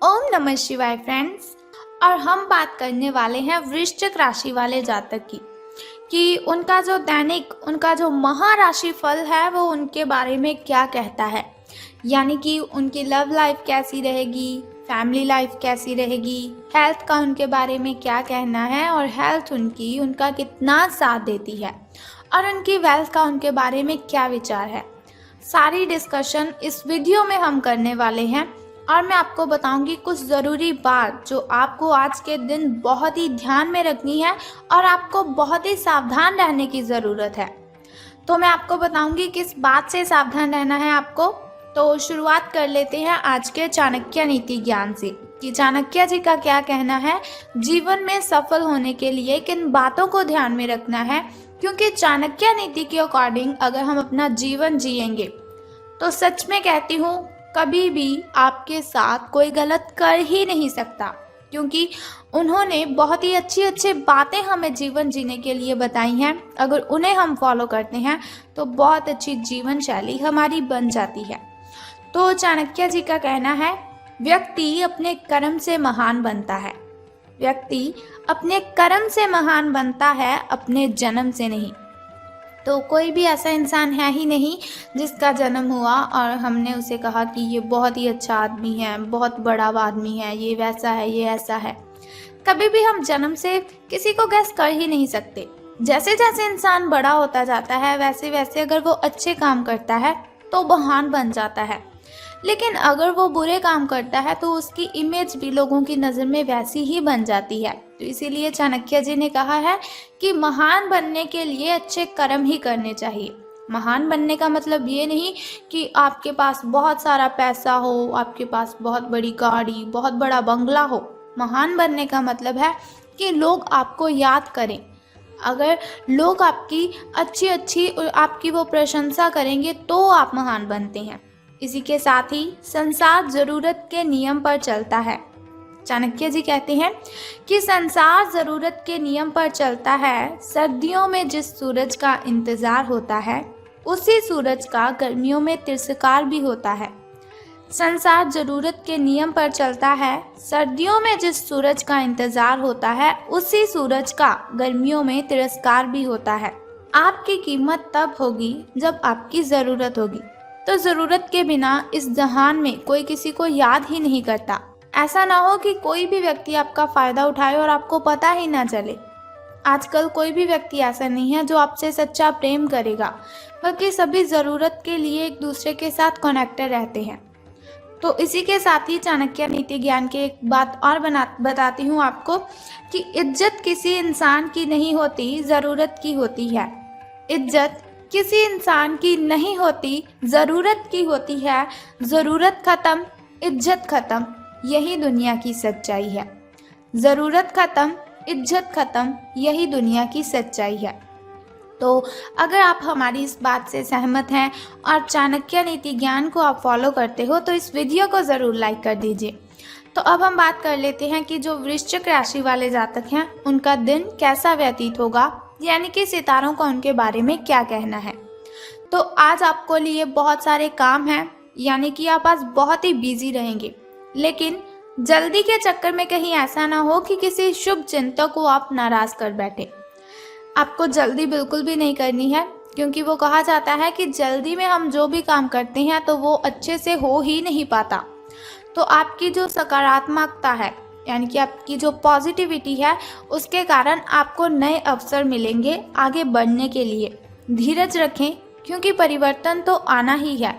ओम नमः शिवाय फ्रेंड्स। और हम बात करने वाले हैं वृश्चिक राशि वाले जातक की कि उनका जो दैनिक उनका जो महाराशि फल है वो उनके बारे में क्या कहता है। यानी कि उनकी लव लाइफ कैसी रहेगी, फैमिली लाइफ कैसी रहेगी, हेल्थ का उनके बारे में क्या कहना है और हेल्थ उनका कितना साथ देती है और उनकी वेल्थ का उनके बारे में क्या विचार है। सारी डिस्कशन इस वीडियो में हम करने वाले हैं और मैं आपको बताऊंगी कुछ ज़रूरी बात जो आपको आज के दिन बहुत ही ध्यान में रखनी है और आपको बहुत ही सावधान रहने की ज़रूरत है। तो मैं आपको बताऊंगी किस बात से सावधान रहना है आपको। तो शुरुआत कर लेते हैं आज के चाणक्य नीति ज्ञान से कि चाणक्य जी का क्या कहना है, जीवन में सफल होने के लिए किन बातों को ध्यान में रखना है। क्योंकि चाणक्य नीति के अकॉर्डिंग अगर हम अपना जीवन जिएंगे तो सच में कहती हूँ कभी भी आपके साथ कोई गलत कर ही नहीं सकता, क्योंकि उन्होंने बहुत ही अच्छी अच्छी बातें हमें जीवन जीने के लिए बताई हैं। अगर उन्हें हम फॉलो करते हैं तो बहुत अच्छी जीवन शैली हमारी बन जाती है। तो चाणक्य जी का कहना है, व्यक्ति अपने कर्म से महान बनता है। व्यक्ति अपने कर्म से महान बनता है, अपने जन्म से नहीं। तो कोई भी ऐसा इंसान है ही नहीं जिसका जन्म हुआ और हमने उसे कहा कि ये बहुत ही अच्छा आदमी है, बहुत बड़ा आदमी है, ये वैसा है, ये ऐसा है। कभी भी हम जन्म से किसी को गैस कर ही नहीं सकते। जैसे जैसे इंसान बड़ा होता जाता है वैसे वैसे अगर वो अच्छे काम करता है तो महान बन जाता है, लेकिन अगर वो बुरे काम करता है तो उसकी इमेज भी लोगों की नज़र में वैसी ही बन जाती है। तो इसीलिए चाणक्य जी ने कहा है कि महान बनने के लिए अच्छे कर्म ही करने चाहिए। महान बनने का मतलब ये नहीं कि आपके पास बहुत सारा पैसा हो, आपके पास बहुत बड़ी गाड़ी, बहुत बड़ा बंगला हो। महान बनने का मतलब है कि लोग आपको याद करें। अगर लोग आपकी अच्छी आपकी वो प्रशंसा करेंगे तो आप महान बनते हैं। इसी के साथ ही संसार जरूरत के नियम पर चलता है। चाणक्य जी कहते हैं कि संसार जरूरत के नियम पर चलता है। सर्दियों में जिस सूरज का इंतजार होता है उसी सूरज का गर्मियों में तिरस्कार भी होता है। संसार जरूरत के नियम पर चलता है। सर्दियों में जिस सूरज का इंतजार होता है उसी सूरज का गर्मियों में तिरस्कार भी होता है। आपकी कीमत तब होगी जब आपकी ज़रूरत होगी। तो ज़रूरत के बिना इस जहान में कोई किसी को याद ही नहीं करता। ऐसा ना हो कि कोई भी व्यक्ति आपका फ़ायदा उठाए और आपको पता ही ना चले। आजकल कोई भी व्यक्ति ऐसा नहीं है जो आपसे सच्चा प्रेम करेगा, बल्कि सभी ज़रूरत के लिए एक दूसरे के साथ कनेक्टेड रहते हैं। तो इसी के साथ ही चाणक्य नीति ज्ञान की एक बात और बताती हूँ आपको कि इज्जत किसी इंसान की नहीं होती, ज़रूरत की होती है। इज्जत किसी इंसान की नहीं होती, ज़रूरत की होती है। ज़रूरत ख़त्म, इज्जत ख़त्म, यही दुनिया की सच्चाई है। ज़रूरत ख़त्म, इज्जत ख़त्म, यही दुनिया की सच्चाई है। तो अगर आप हमारी इस बात से सहमत हैं और चाणक्य नीति ज्ञान को आप फॉलो करते हो तो इस वीडियो को ज़रूर लाइक कर दीजिए। तो अब हम बात कर लेते हैं कि जो वृश्चिक राशि वाले जातक हैं उनका दिन कैसा व्यतीत होगा, यानी कि सितारों का उनके बारे में क्या कहना है। तो आज आपको लिए बहुत सारे काम हैं, यानी कि आप आज बहुत ही बिजी रहेंगे, लेकिन जल्दी के चक्कर में कहीं ऐसा ना हो कि किसी शुभ चिंतक को आप नाराज़ कर बैठे। आपको जल्दी बिल्कुल भी नहीं करनी है, क्योंकि वो कहा जाता है कि जल्दी में हम जो भी काम करते हैं तो वो अच्छे से हो ही नहीं पाता। तो आपकी जो सकारात्मकता है, यानी कि आपकी जो पॉजिटिविटी है, उसके कारण आपको नए अवसर मिलेंगे आगे बढ़ने के लिए। धीरज रखें, क्योंकि परिवर्तन तो आना ही है।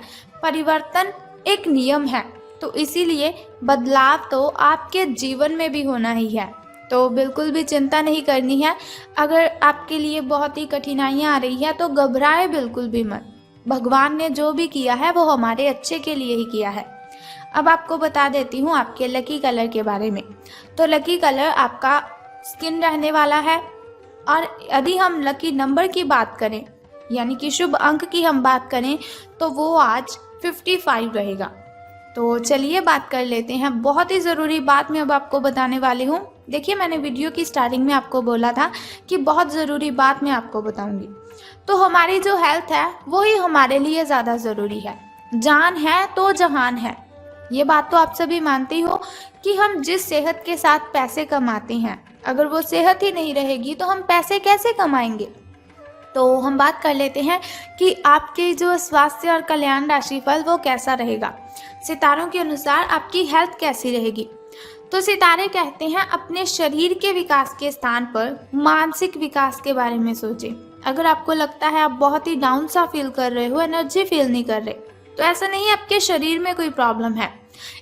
परिवर्तन एक नियम है, तो इसीलिए बदलाव तो आपके जीवन में भी होना ही है। तो बिल्कुल भी चिंता नहीं करनी है। अगर आपके लिए बहुत ही कठिनाइयाँ आ रही है तो घबराए बिल्कुल भी मत। भगवान ने जो भी किया है वो हमारे अच्छे के लिए ही किया है। अब आपको बता देती हूँ आपके लकी कलर के बारे में। तो लकी कलर आपका स्किन रहने वाला है। और यदि हम लकी नंबर की बात करें, यानी कि शुभ अंक की हम बात करें, तो वो आज 55 रहेगा। तो चलिए बात कर लेते हैं। बहुत ही ज़रूरी बात मैं अब आपको बताने वाली हूँ। देखिए, मैंने वीडियो की स्टार्टिंग में आपको बोला था कि बहुत ज़रूरी बात मैं आपको बताऊँगी। तो हमारी जो हेल्थ है वही हमारे लिए ज़्यादा ज़रूरी है। जान है तो जहान है। ये बात तो आप सभी मानते ही हो कि हम जिस सेहत के साथ पैसे कमाते हैं, अगर वो सेहत ही नहीं रहेगी तो हम पैसे कैसे कमाएंगे। तो हम बात कर लेते हैं कि आपके जो स्वास्थ्य और कल्याण राशिफल वो कैसा रहेगा, सितारों के अनुसार आपकी हेल्थ कैसी रहेगी। तो सितारे कहते हैं अपने शरीर के विकास के स्थान पर मानसिक विकास के बारे में सोचें। अगर आपको लगता है आप बहुत ही डाउन सा फील कर रहे हो, एनर्जी फील नहीं कर रहे, तो ऐसा नहीं है आपके शरीर में कोई प्रॉब्लम है।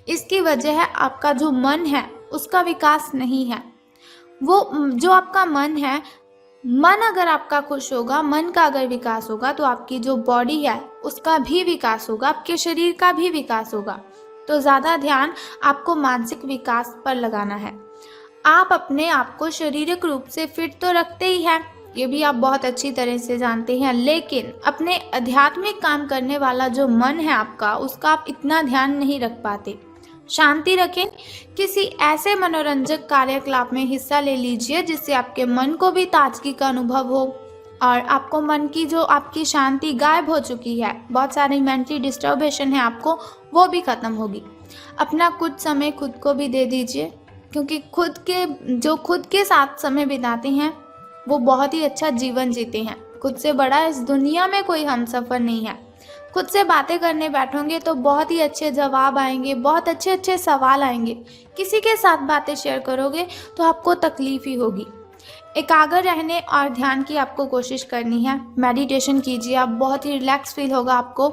इसकी वजह है आपका जो मन है उसका विकास नहीं है। वो जो आपका मन है, मन अगर आपका खुश होगा, मन का अगर विकास होगा तो आपकी जो बॉडी है उसका भी विकास होगा, आपके शरीर का भी विकास होगा। तो ज़्यादा ध्यान आपको मानसिक विकास पर लगाना है। आप अपने आप को शारीरिक रूप से फिट तो रखते ही हैं, ये भी आप बहुत अच्छी तरह से जानते हैं, लेकिन अपने आध्यात्मिक काम करने वाला जो मन है आपका, उसका आप इतना ध्यान नहीं रख पाते। शांति रखें, किसी ऐसे मनोरंजक कार्यकलाप में हिस्सा ले लीजिए जिससे आपके मन को भी ताजगी का अनुभव हो और आपको मन की जो आपकी शांति गायब हो चुकी है, बहुत सारी मेंटली डिस्टर्बेशन है आपको, वो भी ख़त्म होगी। अपना कुछ समय खुद को भी दे दीजिए, क्योंकि खुद के साथ समय बिताते हैं वो बहुत ही अच्छा जीवन जीते हैं। खुद से बड़ा इस दुनिया में कोई हमसफ़र नहीं है। खुद से बातें करने बैठोगे तो बहुत ही अच्छे जवाब आएंगे, बहुत अच्छे अच्छे सवाल आएंगे। किसी के साथ बातें शेयर करोगे तो आपको तकलीफ ही होगी। एकाग्र रहने और ध्यान की आपको कोशिश करनी है। मेडिटेशन कीजिए, आप बहुत ही रिलैक्स फील होगा आपको।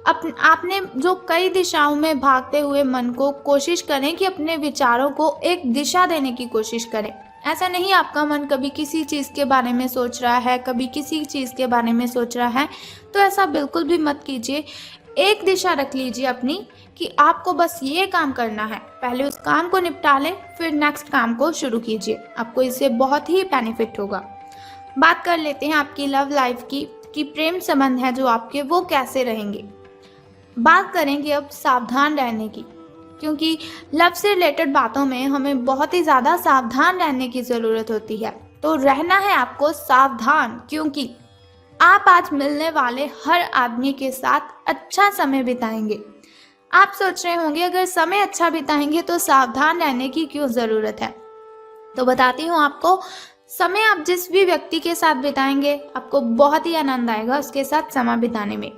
आपने जो कई दिशाओं में भागते हुए मन को कोशिश करें कि अपने विचारों को एक दिशा देने की कोशिश करें। ऐसा नहीं आपका मन कभी किसी चीज़ के बारे में सोच रहा है, कभी किसी चीज़ के बारे में सोच रहा है, तो ऐसा बिल्कुल भी मत कीजिए। एक दिशा रख लीजिए अपनी कि आपको बस ये काम करना है। पहले उस काम को निपटा लें, फिर नेक्स्ट काम को शुरू कीजिए। आपको इससे बहुत ही बेनिफिट होगा। बात कर लेते हैं आपकी लव लाइफ की कि प्रेम संबंध है जो आपके, वो कैसे रहेंगे। बात करेंगे अब सावधान रहने की, क्योंकि लव से रिलेटेड बातों में हमें बहुत ही ज़्यादा सावधान रहने की ज़रूरत होती है। तो रहना है आपको सावधान, क्योंकि आप आज मिलने वाले हर आदमी के साथ अच्छा समय बिताएंगे। आप सोच रहे होंगे अगर समय अच्छा बिताएंगे तो सावधान रहने की क्यों ज़रूरत है। तो बताती हूँ आपको, समय आप जिस भी व्यक्ति के साथ बिताएंगे आपको बहुत ही आनंद आएगा उसके साथ समय बिताने में।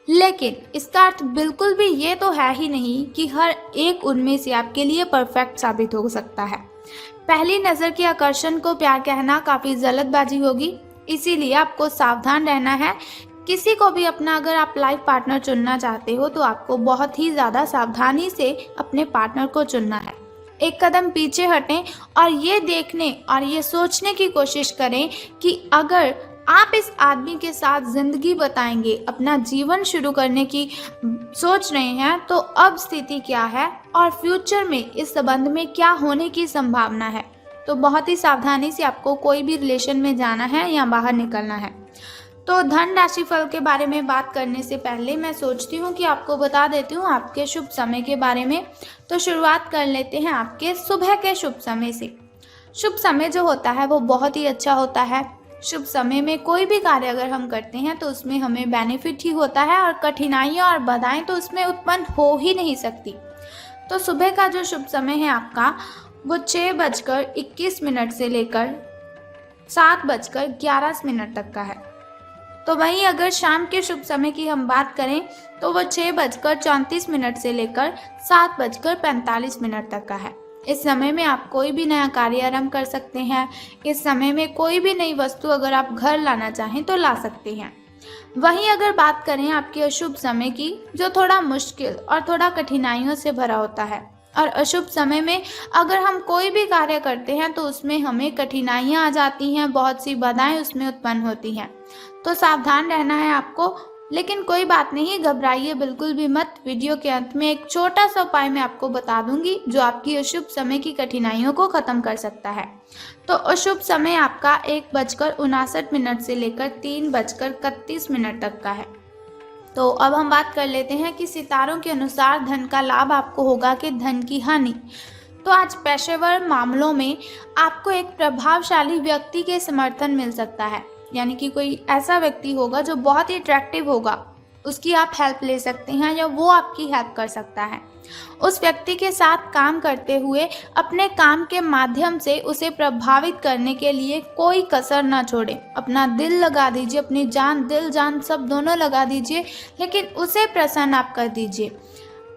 लेकिन इसका अर्थ बिल्कुल भी ये तो है ही नहीं कि हर एक उनमें से आपके लिए परफेक्ट साबित हो सकता है। पहली नज़र के आकर्षण को प्यार कहना काफ़ी जल्दबाजी होगी, इसीलिए आपको सावधान रहना है। किसी को भी अपना अगर आप लाइफ पार्टनर चुनना चाहते हो तो आपको बहुत ही ज़्यादा सावधानी से अपने पार्टनर को चुनना है। एक कदम पीछे हटें और ये देखने और ये सोचने की कोशिश करें कि अगर आप इस आदमी के साथ ज़िंदगी बताएंगे, अपना जीवन शुरू करने की सोच रहे हैं, तो अब स्थिति क्या है और फ्यूचर में इस संबंध में क्या होने की संभावना है। तो बहुत ही सावधानी से आपको कोई भी रिलेशन में जाना है या बाहर निकलना है। तो धन राशि फल के बारे में बात करने से पहले मैं सोचती हूँ कि आपको बता देती हूँ आपके शुभ समय के बारे में। तो शुरुआत कर लेते हैं आपके सुबह के शुभ समय से। शुभ समय जो होता है वो बहुत ही अच्छा होता है। शुभ समय में कोई भी कार्य अगर हम करते हैं तो उसमें हमें बेनिफिट ही होता है और कठिनाइयाँ और बाधाएं तो उसमें उत्पन्न हो ही नहीं सकती। तो सुबह का जो शुभ समय है आपका वो 6:21 से लेकर 7:11 तक का है। तो वहीं अगर शाम के शुभ समय की हम बात करें तो वो 6:34 से लेकर 7:45 तक का है। इस समय में आप कोई भी नया कार्य आरंभ कर सकते हैं। इस समय में कोई भी नई वस्तु अगर आप घर लाना चाहें तो ला सकते हैं। वहीं अगर बात करें आपके अशुभ समय की, जो थोड़ा मुश्किल और थोड़ा कठिनाइयों से भरा होता है, और अशुभ समय में अगर हम कोई भी कार्य करते हैं तो उसमें हमें कठिनाइयाँ आ जाती हैं, बहुत सी बाधाएं उसमें उत्पन्न होती हैं। तो सावधान रहना है आपको। लेकिन कोई बात नहीं, घबराइए बिल्कुल भी मत। वीडियो के अंत में एक छोटा सा उपाय मैं आपको बता दूंगी जो आपकी अशुभ समय की कठिनाइयों को खत्म कर सकता है। तो अशुभ समय आपका 1:59 से लेकर 3:31 तक का है। तो अब हम बात कर लेते हैं कि सितारों के अनुसार धन का लाभ आपको होगा कि धन की हानि। तो आज पेशेवर मामलों में आपको एक प्रभावशाली व्यक्ति के समर्थन मिल सकता है, यानी कि कोई ऐसा व्यक्ति होगा जो बहुत ही अट्रैक्टिव होगा, उसकी आप हेल्प ले सकते हैं या वो आपकी हेल्प कर सकता है। उस व्यक्ति के साथ काम करते हुए अपने काम के माध्यम से उसे प्रभावित करने के लिए कोई कसर ना छोड़ें। अपना दिल लगा दीजिए, अपनी जान, दिल जान सब दोनों लगा दीजिए, लेकिन उसे प्रसन्न आप कर दीजिए।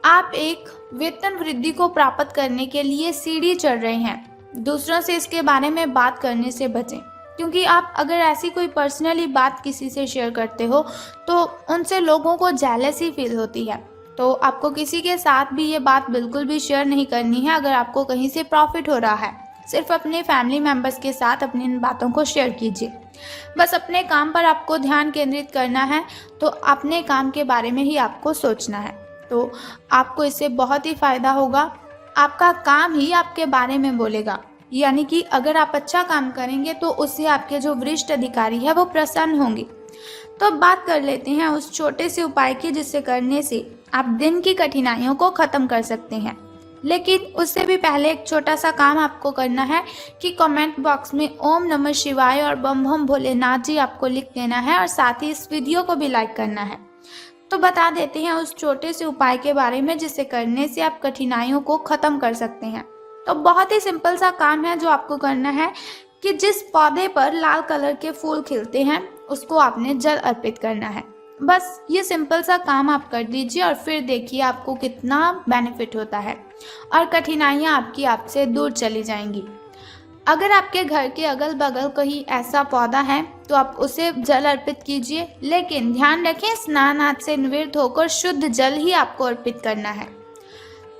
आप एक वेतन वृद्धि को प्राप्त करने के लिए सीढ़ी चढ़ रहे हैं। दूसरों से इसके बारे में बात करने से बचें, क्योंकि आप अगर ऐसी कोई पर्सनली बात किसी से शेयर करते हो तो उनसे लोगों को जेलसी फील होती है। तो आपको किसी के साथ भी ये बात बिल्कुल भी शेयर नहीं करनी है अगर आपको कहीं से प्रॉफिट हो रहा है। सिर्फ अपने फैमिली मेम्बर्स के साथ अपनी इन बातों को शेयर कीजिए। बस अपने काम पर आपको ध्यान केंद्रित करना है, तो अपने काम के बारे में ही आपको सोचना है, तो आपको इससे बहुत ही फ़ायदा होगा। आपका काम ही आपके बारे में बोलेगा, यानी कि अगर आप अच्छा काम करेंगे तो उससे आपके जो वरिष्ठ अधिकारी है वो प्रसन्न होंगे। तो अब बात कर लेते हैं उस छोटे से उपाय की जिससे करने से आप दिन की कठिनाइयों को ख़त्म कर सकते हैं। लेकिन उससे भी पहले एक छोटा सा काम आपको करना है कि कमेंट बॉक्स में ओम नमः शिवाय और बम बम भोलेनाथ जी आपको लिख देना है और साथ ही इस वीडियो को भी लाइक करना है। तो बता देते हैं उस छोटे से उपाय के बारे में जिसे करने से आप कठिनाइयों को ख़त्म कर सकते हैं। तो बहुत ही सिंपल सा काम है जो आपको करना है कि जिस पौधे पर लाल कलर के फूल खिलते हैं उसको आपने जल अर्पित करना है। बस ये सिंपल सा काम आप कर दीजिए और फिर देखिए आपको कितना बेनिफिट होता है और कठिनाइयाँ आपकी आपसे दूर चली जाएंगी। अगर आपके घर के अगल बगल कहीं ऐसा पौधा है तो आप उसे जल अर्पित कीजिए, लेकिन ध्यान रखें स्नान आदि से निवृत्त होकर शुद्ध जल ही आपको अर्पित करना है।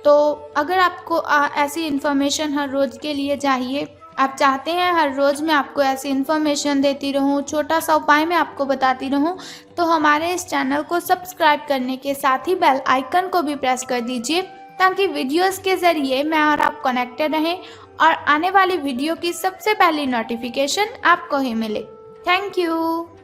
तो अगर आपको ऐसी इन्फॉर्मेशन हर रोज़ के लिए चाहिए, आप चाहते हैं हर रोज़ मैं आपको ऐसी इन्फॉर्मेशन देती रहूं, छोटा सा उपाय मैं आपको बताती रहूं, तो हमारे इस चैनल को सब्सक्राइब करने के साथ ही बेल आइकन को भी प्रेस कर दीजिए, ताकि वीडियोस के ज़रिए मैं और आप कनेक्टेड रहें और आने वाली वीडियो की सबसे पहली नोटिफिकेशन आपको ही मिले। Thank you.